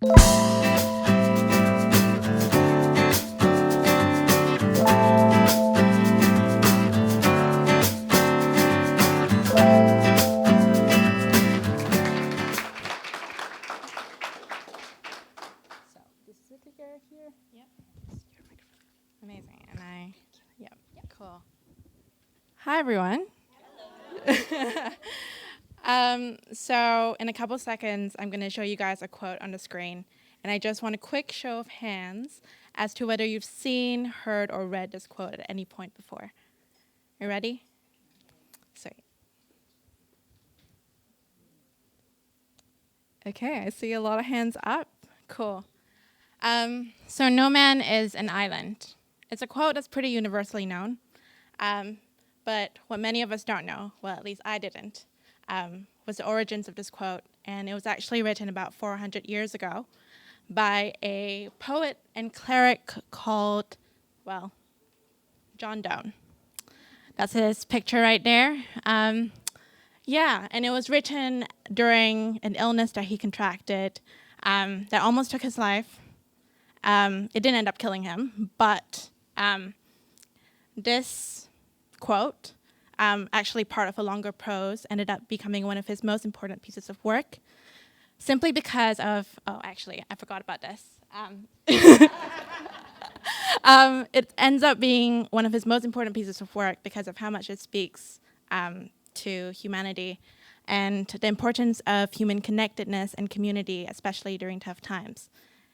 So this is the clicker here. Yep. Amazing. Yep, cool. Hi, everyone. So in a couple seconds, I'm going to show you guys a quote on the screen. And I just want a quick show of hands as to whether you've seen, heard, or read this quote at any point before. You ready? Sweet. Okay, I see a lot of hands up. Cool. So no man is an island. It's a quote that's pretty universally known. But what many of us don't know, well, at least I didn't, was the origins of this quote. And it was actually written about 400 years ago by a poet and cleric called, well, John Donne. That's his picture right there. Yeah, and it was written during an illness that he contracted that almost took his life. It didn't end up killing him, but this quote, actually part of a longer prose, ended up becoming one of his most important pieces of work, simply because of, oh, actually, I forgot about this. It ends up being one of his most important pieces of work because of how much it speaks to humanity and the importance of human connectedness and community, especially during tough times.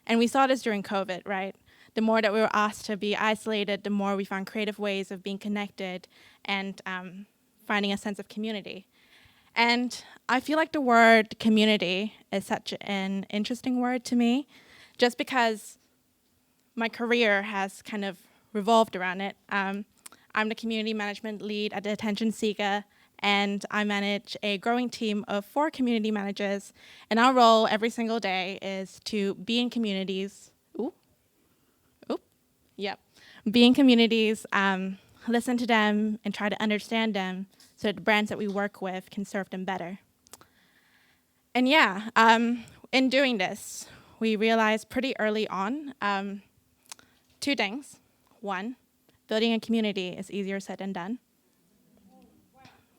And we saw this during COVID, right? The more that we were asked to be isolated, the more we found creative ways of being connected and finding a sense of community. And I feel like the word community is such an interesting word to me, just because my career has kind of revolved around it. I'm the community management lead at the Attention Seeker, and I manage a growing team of 4 community managers. And our role every single day is to be in communities. Be in communities, listen to them, and try to understand them so that the brands that we work with can serve them better. And yeah, in doing this, we realized pretty early on 2 things. 1, building a community is easier said than done.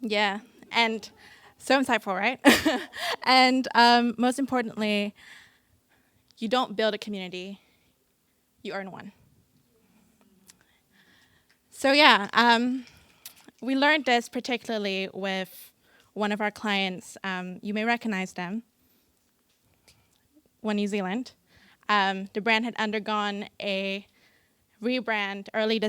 Yeah, and so insightful, right? And most importantly, you don't build a community, you earn one. So yeah, we learned this particularly with one of our clients. You may recognize them, One New Zealand. The brand had undergone a rebrand early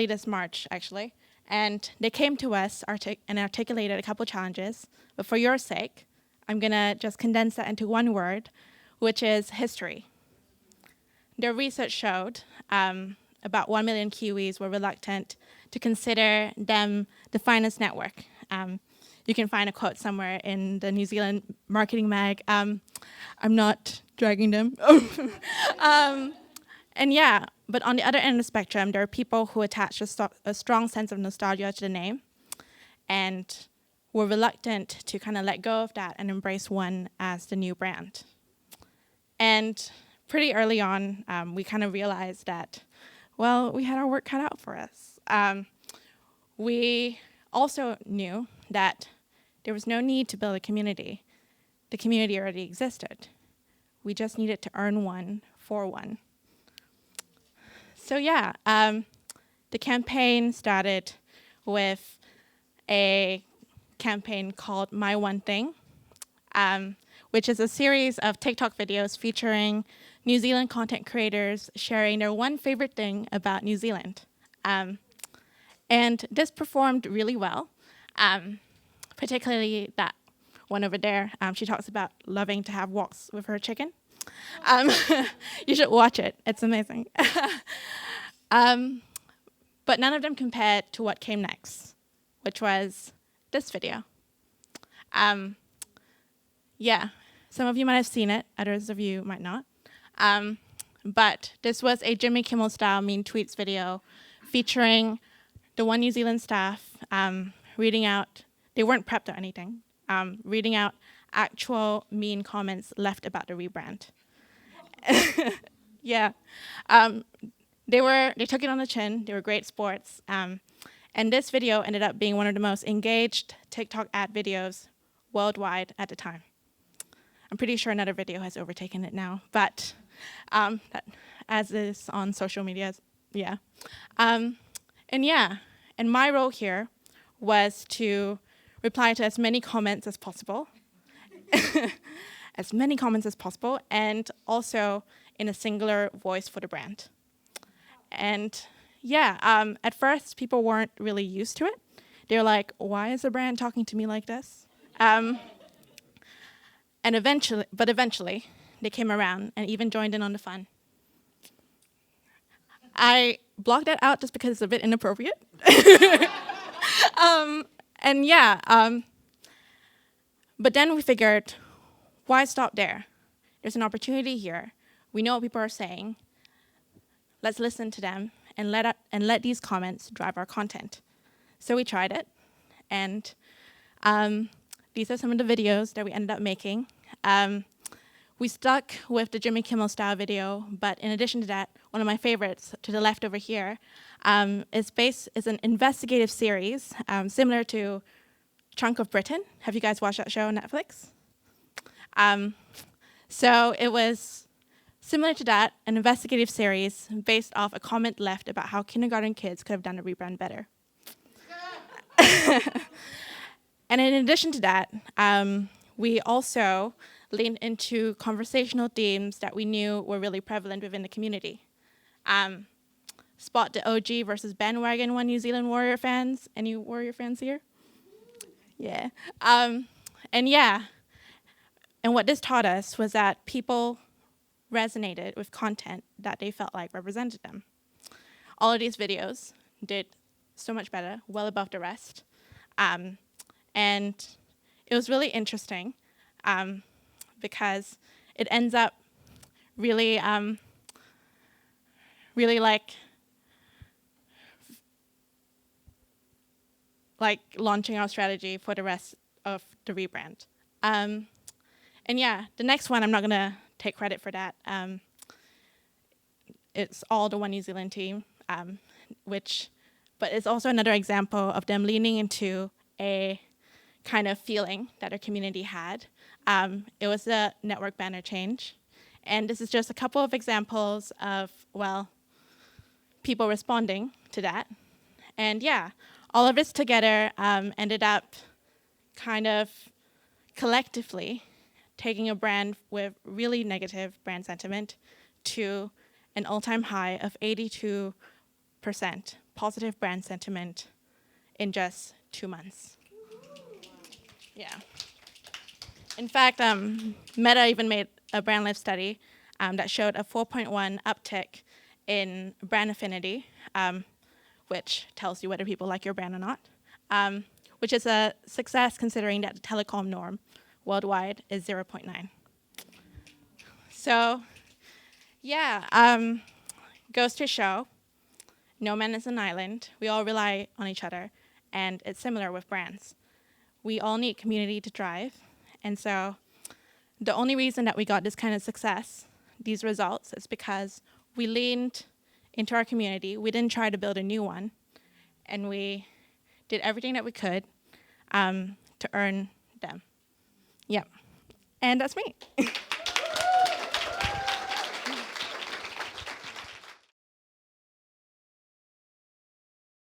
this March, actually. And they came to us and articulated a couple challenges. But for your sake, I'm going to just condense that into one word, which is history. Their research showed about 1 million Kiwis were reluctant to consider them the finest network. You can find a quote somewhere in the New Zealand marketing mag. I'm not dragging them. And yeah, but on the other end of the spectrum, there are people who attach a strong sense of nostalgia to the name and were reluctant to kind of let go of that and embrace one as the new brand. And pretty early on, we kind of realized that, well, we had our work cut out for us. We also knew that there was no need to build a community. The community already existed. We just needed to earn one for one. So yeah, the campaign started with a campaign called My One Thing, which is a series of TikTok videos featuring New Zealand content creators sharing their one favorite thing about New Zealand. And this performed really well, particularly that one over there. She talks about loving to have walks with her chicken. You should watch it. It's amazing. But none of them compared to what came next, which was this video. Yeah, some of you might have seen it. Others of you might not. But this was a Jimmy Kimmel style mean tweets video featuring the One New Zealand staff reading out, they weren't prepped or anything, reading out actual mean comments left about the rebrand. Yeah. Um, they took it on the chin. They were great sports. And this video ended up being one of the most engaged TikTok ad videos worldwide at the time. I'm pretty sure another video has overtaken it now, but that, as is on social media, yeah. And yeah, and my role here was to reply to as many comments as possible, and also in a singular voice for the brand. And yeah, at first people weren't really used to it. They were like, why is the brand talking to me like this? And eventually, they came around and even joined in on the fun. I blocked that out just because it's a bit inappropriate. And yeah, but then we figured, why stop there? There's an opportunity here. We know what people are saying. Let's listen to them and let these comments drive our content. So we tried it, and these are some of the videos that we ended up making. We stuck with the Jimmy Kimmel style video, but in addition to that, one of my favorites to the left over here is an investigative series similar to Chunk of Britain. Have you guys watched that show on Netflix? So it was similar to that, an investigative series based off a comment left about how kindergarten kids could have done a rebrand better. And in addition to that, we also leaned into conversational themes that we knew were really prevalent within the community. Spot the OG versus bandwagon One New Zealand Warrior fans. Any Warrior fans here? Yeah. And what this taught us was that people resonated with content that they felt like represented them. All of these videos did so much better, well above the rest. And it was really interesting because it ends up really, really like launching our strategy for the rest of the rebrand. And yeah, the next one, I'm not gonna take credit for that. It's all the One New Zealand team, but it's also another example of them leaning into a kind of feeling that our community had. It was a network banner change. And this is just a couple of examples of, well, people responding to that. And yeah, all of this together ended up kind of collectively taking a brand with really negative brand sentiment to an all-time high of 82% positive brand sentiment in just 2 months. Yeah. In fact, Meta even made a brand lift study that showed a 4.1 uptick in brand affinity, which tells you whether people like your brand or not, which is a success considering that the telecom norm worldwide is 0.9. So, yeah, goes to show, no man is an island. We all rely on each other, and it's similar with brands. We all need community to thrive, and so the only reason that we got this kind of success, these results, is because we leaned into our community. We didn't try to build a new one, and we did everything that we could to earn them. Yep, and that's me.